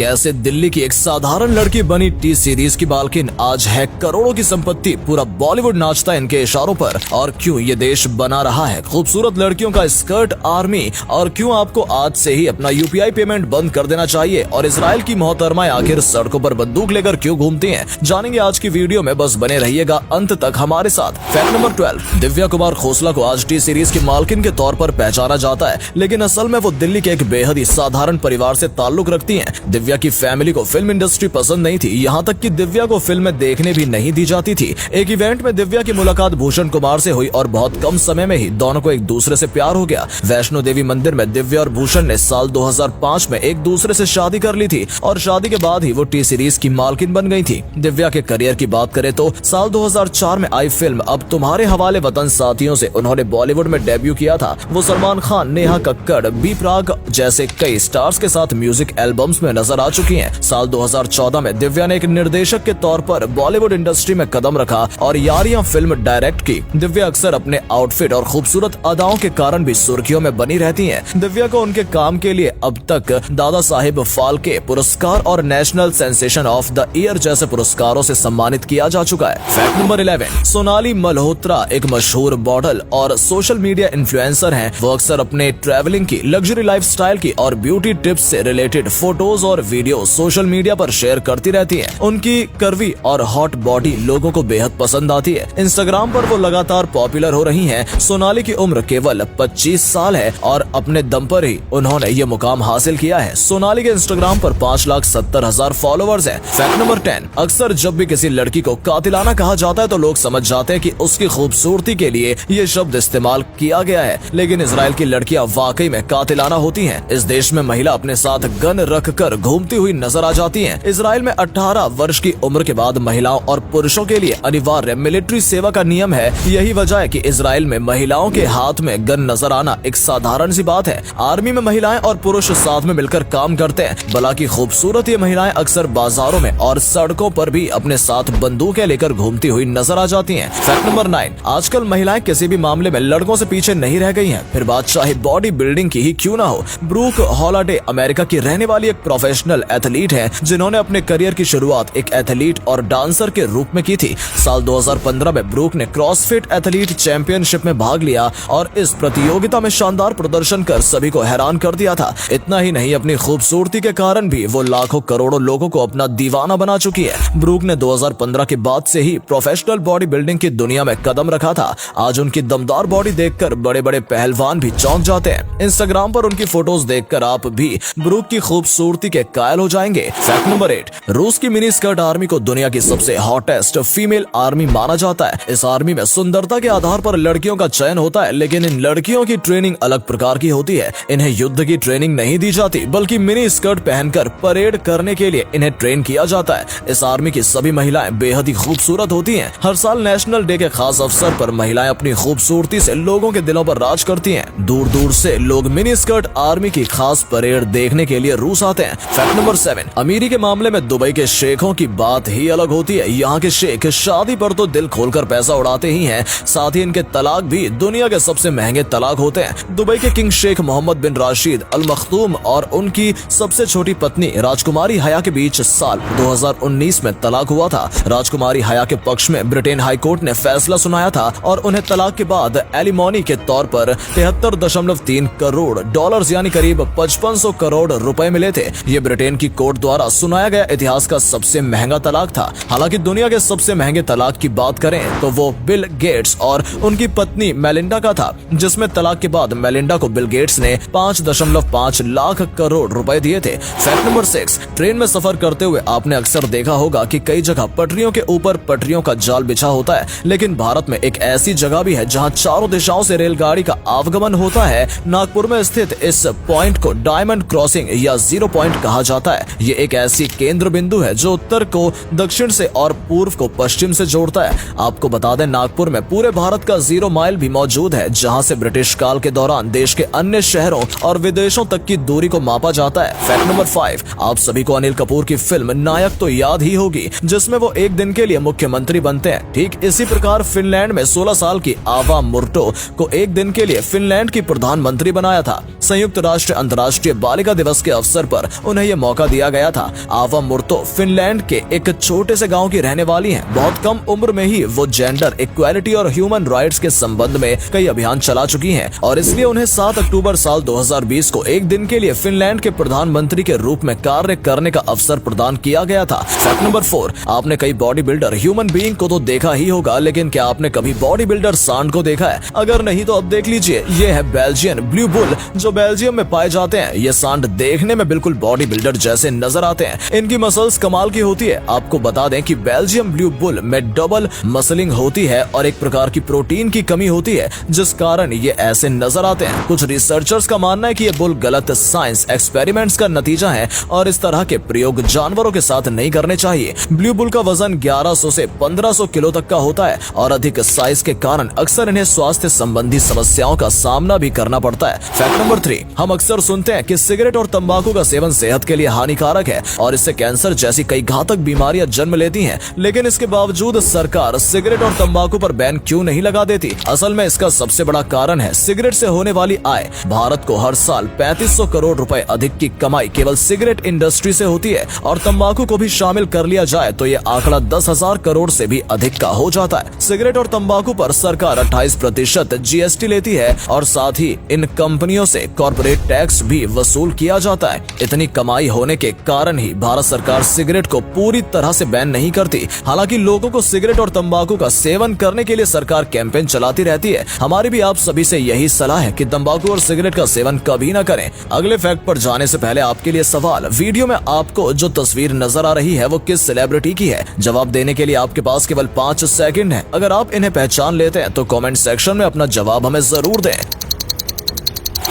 कैसे दिल्ली की एक साधारण लड़की बनी टी सीरीज की मालकिन आज है करोड़ों की संपत्ति। पूरा बॉलीवुड नाचता है इनके इशारों पर। और क्यों ये देश बना रहा है खूबसूरत लड़कियों का स्कर्ट आर्मी। और क्यों आपको आज से ही अपना यूपीआई पेमेंट बंद कर देना चाहिए। और इजराइल की मोहतरमाएं आखिर सड़कों पर बंदूक लेकर क्यों घूमती हैं, जानेंगे आज की वीडियो में। बस बने रहिएगा अंत तक हमारे साथ। फैक्ट नंबर 12, दिव्या कुमार खोसला को आज टी सीरीज की मालकिन के तौर पर पहचाना जाता है, लेकिन असल में वो दिल्ली के एक बेहद ही साधारण परिवार से ताल्लुक रखती हैं। दिव्या की फैमिली को फिल्म इंडस्ट्री पसंद नहीं थी, यहाँ तक कि दिव्या को फिल्में देखने भी नहीं दी जाती थी। एक इवेंट में दिव्या की मुलाकात भूषण कुमार से हुई और बहुत कम समय में ही दोनों को एक दूसरे से प्यार हो गया। वैष्णो देवी मंदिर में दिव्या और भूषण ने साल 2005 में एक दूसरे से शादी कर ली थी और शादी के बाद ही वो टी सीरीज की मालकिन बन गई थी। दिव्या के करियर की बात करें तो साल 2004 में आई फिल्म अब तुम्हारे हवाले वतन साथियों से उन्होंने बॉलीवुड में डेब्यू किया था। वो सलमान खान, नेहा कक्कड़, बी प्राक जैसे कई स्टार्स के साथ म्यूजिक एल्बम्स में नजर आ चुकी हैं। साल 2014 में दिव्या ने एक निर्देशक के तौर पर बॉलीवुड इंडस्ट्री में कदम रखा और यारियां फिल्म डायरेक्ट की। दिव्या अक्सर अपने आउटफिट और खूबसूरत अदाओं के कारण भी सुर्खियों में बनी रहती हैं। दिव्या को उनके काम के लिए अब तक दादा साहिब फाल्के पुरस्कार और national sensation of the year जैसे पुरस्कारों से सम्मानित किया जा चुका है। फैक्ट नंबर 11, सोनाली मल्होत्रा एक मशहूर मॉडल और सोशल मीडिया इन्फ्लुएंसर हैं। वो अक्सर अपने ट्रैवलिंग की, लग्जरी लाइफस्टाइल की और ब्यूटी टिप्स से रिलेटेड फोटोज और वीडियो सोशल मीडिया पर शेयर करती रहती हैं। उनकी कर्वी और हॉट बॉडी लोगों को बेहद पसंद आती है। इंस्टाग्राम पर वो लगातार पॉपुलर हो रही हैं। सोनाली की उम्र केवल 25 साल है और अपने दम पर ही उन्होंने ये मुकाम हासिल किया है। सोनाली के इंस्टाग्राम पर 5,70,000 फॉलोअर्स हैं। फैक्ट नंबर 10, अक्सर जब भी किसी लड़की को कातिलाना कहा जाता है तो लोग समझ जाते हैं कि उसकी खूबसूरती के लिए ये शब्द इस्तेमाल किया गया है, लेकिन इजराइल की लड़कियां वाकई में कातिलाना होती हैं। इस देश में महिला अपने साथ गन रखकर घूमती हुई नजर आ जाती हैं। इजराइल में 18 वर्ष की उम्र के बाद महिलाओं और पुरुषों के लिए अनिवार्य मिलिट्री सेवा का नियम है। यही वजह है कि इजराइल में महिलाओं के हाथ में गन नजर आना एक साधारण सी बात है। आर्मी में महिलाएं और पुरुष साथ में मिलकर काम करते हैं। बल्कि खूबसूरत ये महिलाएं अक्सर बाजारों में और सड़कों पर भी अपने साथ बंदूकें लेकर घूमती हुई नजर आ जाती हैं। फैक्ट नंबर 9, आजकल महिलाएं किसी भी मामले में लड़कों से पीछे नहीं रह गई हैं, फिर बात चाहे बॉडी बिल्डिंग की ही क्यों ना हो। ब्रूक हॉलिडे अमेरिका की रहने वाली एक प्रोफेशनल एथलीट है, जिन्होंने अपने करियर की शुरुआत एक एथलीट और डांसर के रूप में की थी। साल 2015 में ब्रूक ने क्रॉसफिट एथलीट चैंपियनशिप में भाग लिया और इस प्रतियोगिता में शानदार प्रदर्शन कर सभी को हैरान कर दिया था। इतना ही नहीं, अपनी खूबसूरती के कारण भी वो लाखों करोड़ों लोगों को अपना दीवाना बना चुकी है। ब्रूक ने 2015 के बाद से ही प्रोफेशनल बॉडी बिल्डिंग की दुनिया में कदम रखा था। आज उनकी दमदार बॉडी देखकर बड़े बड़े पहलवान भी चौंक जाते हैं। इंस्टाग्राम पर उनकी फोटोज देखकर आप भी ब्रूक की खूबसूरती के कायल हो जाएंगे। फैक्ट नंबर 8, रूस की मिनी स्कर्ट आर्मी को दुनिया की सबसे हॉटेस्ट फीमेल आर्मी माना जाता है। इस आर्मी में सुंदरता के आधार पर लड़कियों का चयन होता है, लेकिन इन लड़कियों की ट्रेनिंग अलग प्रकार की होती है। इन्हें युद्ध की ट्रेनिंग नहीं दी जाती, बल्कि मिनी स्कर्ट पहनकर परेड करने के लिए इन्हें ट्रेन किया जाता है। इस आर्मी की सभी महिलाएं बेहद ही खूबसूरत होती हैं। हर साल नेशनल डे के खास अवसर पर महिलाएं अपनी खूबसूरती से लोगों के दिलों पर राज करती हैं। दूर दूर से लोग मिनी स्कर्ट आर्मी की खास परेड देखने के लिए रूस आते हैं। फैक्ट नंबर 7, अमीरी के मामले में दुबई के शेखों की बात ही अलग होती है। यहाँ के शेख शादी पर तो दिल खोलकर पैसा उड़ाते ही हैं, साथ ही इनके तलाक भी दुनिया के सबसे महंगे तलाक होते हैं। दुबई के किंग शेख मोहम्मद बिन राशिद अल मखदूम और उनकी सबसे छोटी पत्नी राजकुमारी हया के बीच साल 2019 में तलाक हुआ था। राजकुमारी हया के पक्ष में ब्रिटेन हाई कोर्ट ने फैसला सुनाया था और उन्हें तलाक के बाद एलिमोनी के तौर पर 73.3 करोड़ डॉलर्स यानी करीब 5500 करोड़ रुपए मिले थे। ये ब्रिटेन की कोर्ट द्वारा सुनाया गया इतिहास का सबसे महंगा तलाक था। हालांकि दुनिया के सबसे महंगे तलाक की बात करें तो वो बिल गेट्स और उनकी पत्नी मेलिंडा का था, जिसमें तलाक के बाद मेलिंडा को बिल गेट्स ने 5.5 लाख करोड़ रुपए दिए थे। फैक्ट नंबर 6, ट्रेन में सफर करते हुए आपने अक्सर देखा होगा कि कई जगह पटरियों के ऊपर पटरियों का जाल बिछा होता है, लेकिन भारत में एक ऐसी जगह भी है जहां चारों दिशाओं से रेलगाड़ी का आवागमन होता है। नागपुर में स्थित इस पॉइंट को डायमंड क्रॉसिंग या जीरो पॉइंट कहा जाता है। ये एक ऐसी केंद्र बिंदु है जो उत्तर को दक्षिण से और पूर्व को पश्चिम से जोड़ता है। आपको बता दें, नागपुर में पूरे भारत का 0 माइल भी मौजूद है, जहां से ब्रिटिश काल के दौरान देश के अन्य शहरों और विदेशों तक की दूरी को मापा जाता है। फैक्ट नंबर 5, आप सभी को अनिल कपूर की फिल्म नायक तो याद ही होगी, जिसमें वो एक दिन के लिए मुख्यमंत्री बनते हैं। ठीक इसी प्रकार फिनलैंड में 16 साल की आवा मुर्टो को एक दिन के लिए फिनलैंड की प्रधानमंत्री बनाया था। संयुक्त राष्ट्र अंतर्राष्ट्रीय बालिका दिवस के अवसर पर उन्हें ये मौका दिया गया था। आवा मुर्तो फिनलैंड के एक छोटे से गांव की रहने वाली हैं। बहुत कम उम्र में ही वो जेंडर इक्वालिटी और ह्यूमन राइट्स के संबंध में कई अभियान चला चुकी हैं और इसलिए उन्हें 7 अक्टूबर साल 2020 को एक दिन के लिए फिनलैंड के प्रधानमंत्री के रूप में कार्य करने का अवसर प्रदान किया गया था। फैक्ट नंबर 4, आपने कई बॉडी बिल्डर ह्यूमन बीइंग को तो देखा ही होगा, लेकिन क्या आपने कभी बॉडी बिल्डर सांड को देखा है? अगर नहीं तो अब देख लीजिए, ये है बेल्जियन ब्लू बुल जो बेल्जियम में पाए जाते हैं। ये सांड देखने में बिल्कुल बॉडी बिल्डर जैसे नजर आते हैं। इनकी मसल्स कमाल की होती है। आपको बता दें कि बेल्जियम ब्लू बुल में डबल मसलिंग होती है और एक प्रकार की प्रोटीन की कमी होती है जिस कारण ये ऐसे नजर आते हैं। कुछ रिसर्चर्स का मानना है कि ये बुल गलत साइंस एक्सपेरिमेंट्स का नतीजा है और इस तरह के प्रयोग जानवरों के साथ नहीं करने चाहिए। ब्लू बुल का वजन 1100 से 1500 किलो तक का होता है और अधिक साइज के कारण अक्सर इन्हें स्वास्थ्य संबंधी समस्याओं का सामना भी करना पड़ता है। फैक्ट नंबर 3, हम अक्सर सुनते हैं कि सिगरेट और तंबाकू का सेवन सेहत के लिए हानिकारक है और इससे कैंसर जैसी कई घातक बीमारियां जन्म लेती हैं, लेकिन इसके बावजूद सरकार सिगरेट और तंबाकू पर बैन क्यों नहीं लगा देती? असल में इसका सबसे बड़ा कारण है सिगरेट से होने वाली आय। भारत को हर साल 3500 करोड़ रुपए अधिक की कमाई केवल सिगरेट इंडस्ट्री से होती है और तंबाकू को भी शामिल कर लिया जाए तो ये आंकड़ा 10,000 करोड़ से भी अधिक का हो जाता है। सिगरेट और तंबाकू पर सरकार 28% GST लेती है और साथ ही इन कंपनियों से कॉर्पोरेट टैक्स भी वसूल किया जाता है। इतनी कमाई होने के कारण ही भारत सरकार सिगरेट को पूरी तरह से बैन नहीं करती। हालांकि लोगों को सिगरेट और तंबाकू का सेवन करने के लिए सरकार कैंपेन चलाती रहती है। हमारी भी आप सभी से यही सलाह है कि तंबाकू और सिगरेट का सेवन कभी न करें। अगले फैक्ट पर जाने से पहले आपके लिए सवाल, वीडियो में आपको जो तस्वीर नजर आ रही है वो किस सेलिब्रिटी की है? जवाब देने के लिए आपके पास केवल 5 सेकंड है। अगर आप इन्हें पहचान लेते हैं तो कमेंट सेक्शन में अपना जवाब हमें जरूर दें।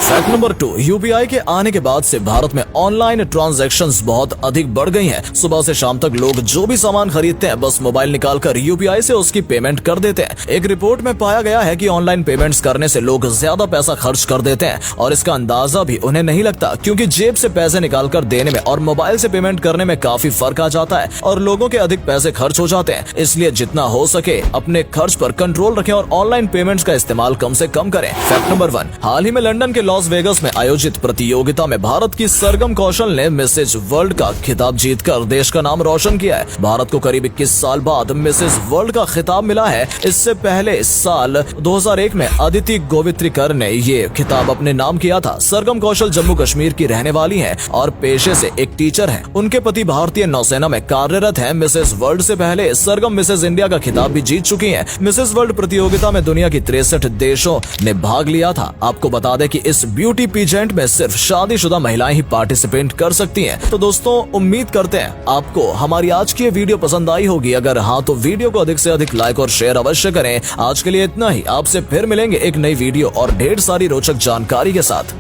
फैक्ट नंबर 2, यूपीआई के आने के बाद से भारत में ऑनलाइन ट्रांजैक्शंस बहुत अधिक बढ़ गई हैं। सुबह से शाम तक लोग जो भी सामान खरीदते हैं बस मोबाइल निकालकर यूपीआई से उसकी पेमेंट कर देते हैं। एक रिपोर्ट में पाया गया है कि ऑनलाइन पेमेंट्स करने से लोग ज्यादा पैसा खर्च कर देते हैं और इसका अंदाजा भी उन्हें नहीं लगता, क्योंकि जेब से पैसे निकालकर देने में और मोबाइल से पेमेंट करने में काफी फर्क आ जाता है और लोगों के अधिक पैसे खर्च हो जाते हैं। इसलिए जितना हो सके अपने खर्च पर कंट्रोल रखें और ऑनलाइन पेमेंट्स का इस्तेमाल कम से कम करें। फैक्ट नंबर 1, हाल ही में लंदन के लॉस वेगस में आयोजित प्रतियोगिता में भारत की सरगम कौशल ने मिसेज वर्ल्ड का खिताब जीतकर देश का नाम रोशन किया है। भारत को करीब 21 साल बाद मिसेज वर्ल्ड का खिताब मिला है। इससे पहले साल 2001 में अदिति गोवित्रिकर ने ये खिताब अपने नाम किया था। सरगम कौशल जम्मू कश्मीर की रहने वाली हैं और पेशे से एक टीचर हैं। उनके पति भारतीय नौसेना में कार्यरत हैं। मिसेज वर्ल्ड से पहले सरगम मिसेज इंडिया का खिताब भी जीत चुकी हैं। मिसेज वर्ल्ड प्रतियोगिता में दुनिया की 63 देशों ने भाग लिया था। आपको बता दें कि इस ब्यूटी पीजेंट में सिर्फ शादीशुदा महिलाएं ही पार्टिसिपेट कर सकती हैं। तो दोस्तों, उम्मीद करते हैं आपको हमारी आज की ये वीडियो पसंद आई होगी। अगर हाँ तो वीडियो को अधिक से अधिक लाइक और शेयर अवश्य करें। आज के लिए इतना ही। आपसे फिर मिलेंगे एक नई वीडियो और ढेर सारी रोचक जानकारी के साथ।